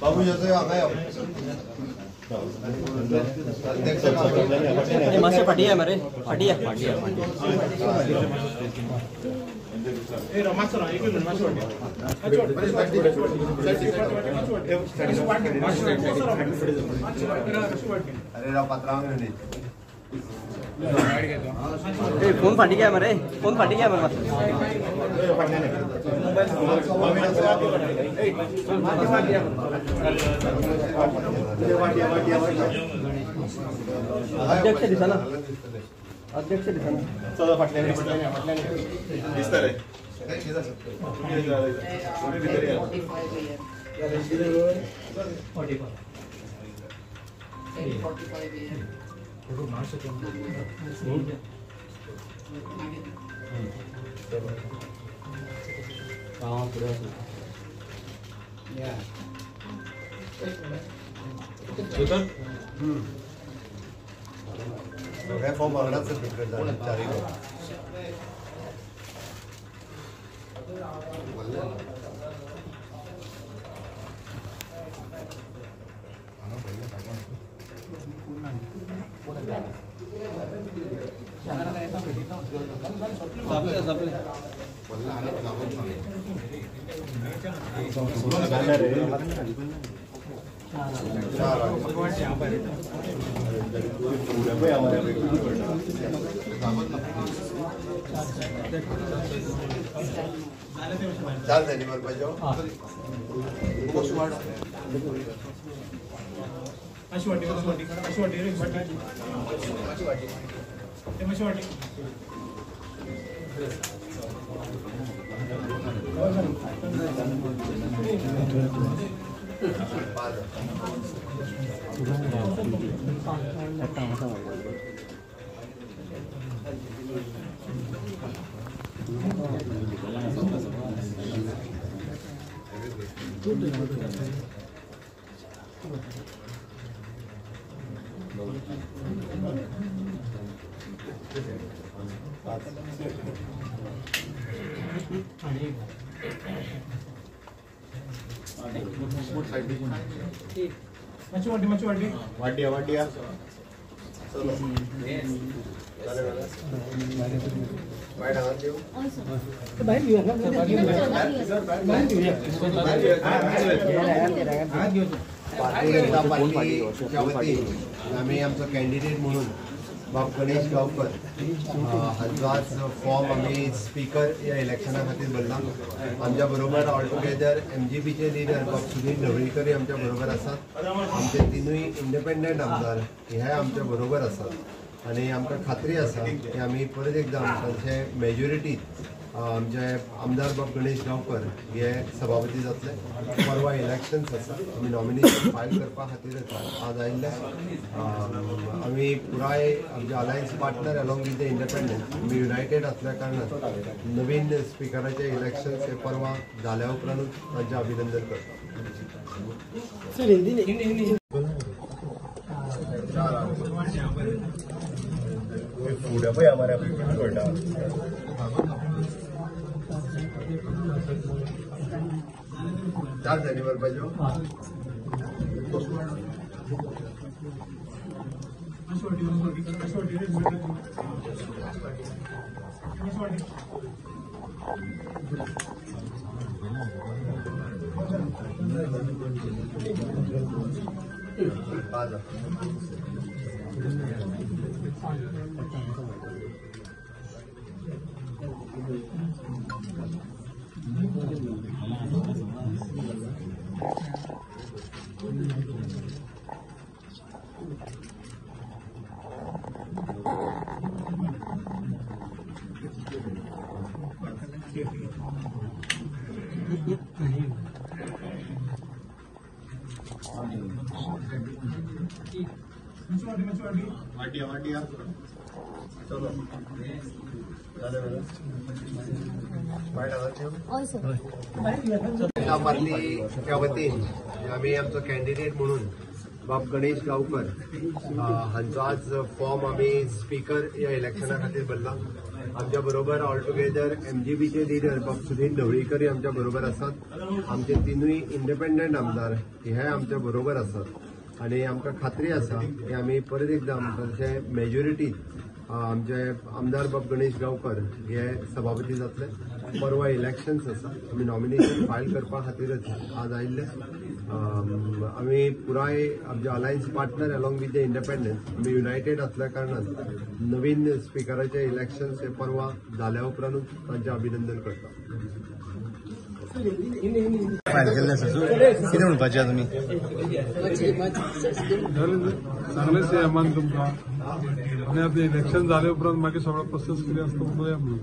बाबू जैसे आ गए मासे फटी है हमारे फटी है अरे रा पत्रांग फोन फटी गया हमारे फोन फटी गया हमारे अध्यक्ष दिसा ना चला फाटल्याने दिसता रे फॉर्म आगड़ा से फिट कर चारी को चाल एनिमल पाहिजे वाटिया चलो बाहेर आवाज देऊ बाहेर घेऊ भारतीय जनता पार्टीच्या वतीने आम्ही आमचं कॅन्डिडेट म्हणून बाब गणेश गावकर हांचो फॉर्म आम्ही स्पीकर या इलेक्शना खातीर भरला आमच्या बरोबर ऑल टुगेदर MGPचे लिडर बाब सुनील ढवळीकर आमच्या बरोबर आसात आमचे तिनूय इंडिपेंडंट आमदार हे आमच्या बरोबर आसात आणि आमकां खात्री आसा की आमी परत एकदा आमचे मेजॉरिटी आमचे आमदार बाब गणेश गांवकर हे सभापती जातले परवा इलेक्शन्स आसा आमी नॉमिनेशन फायल करपा खातीर आज आयिल्ले आमी पुराय आमचे alliance partner along with the independent आमी युनायटेड असल्या कारणान नवीन स्पिकराचे इलेक्शन्स हे परवा जाल्या उपरांतूच तांचें अभिनंदन करता फुडें पळय आमच्या करता चार एनिमल पाहिजे चलो पार्टीच्या वतीन आम्ही आमचो कॅन्डिडेट म्हणून बाब गणेश गांवकर हांचो आज फॉर्म आम्ही स्पीकर या इलेक्शना खातीर भरला. आमच्या बरोबर ऑल टुगेदर MGBचे लिडर बाब सुनील ढवळीकर आमच्या बरोबर असतात. आमचे तिनूय इंडिपेंडंट आमदार हे आमच्या बरोबर असतात आणि आमकां खात्री आसा की आम्ही परत एकदा आमचे मेजॉरिटीन आमचे आमदार बाब गणेश गांवकर हे सभापती जातले. परवा इलेक्शन्स आसा, आमी नॉमिनेशन फायल करपा खातीरच आज आयिल्ले. आमी पुराय आमचे alliance partner along with the independence आमी युनायटेड असल्या कारणान नवीन स्पिकराचे इलेक्शन्स हे परवा जाल्या उपरांतूच तांचे अभिनंदन करता. फायल केल्ले आसा कितें म्हणपाचें तुमी? चांगलेच येमान तुमकां आनी आतां इलेक्शन जाले उपरांत मागीर सगळो प्रोसेस कितें आसता पळोवया म्हणून.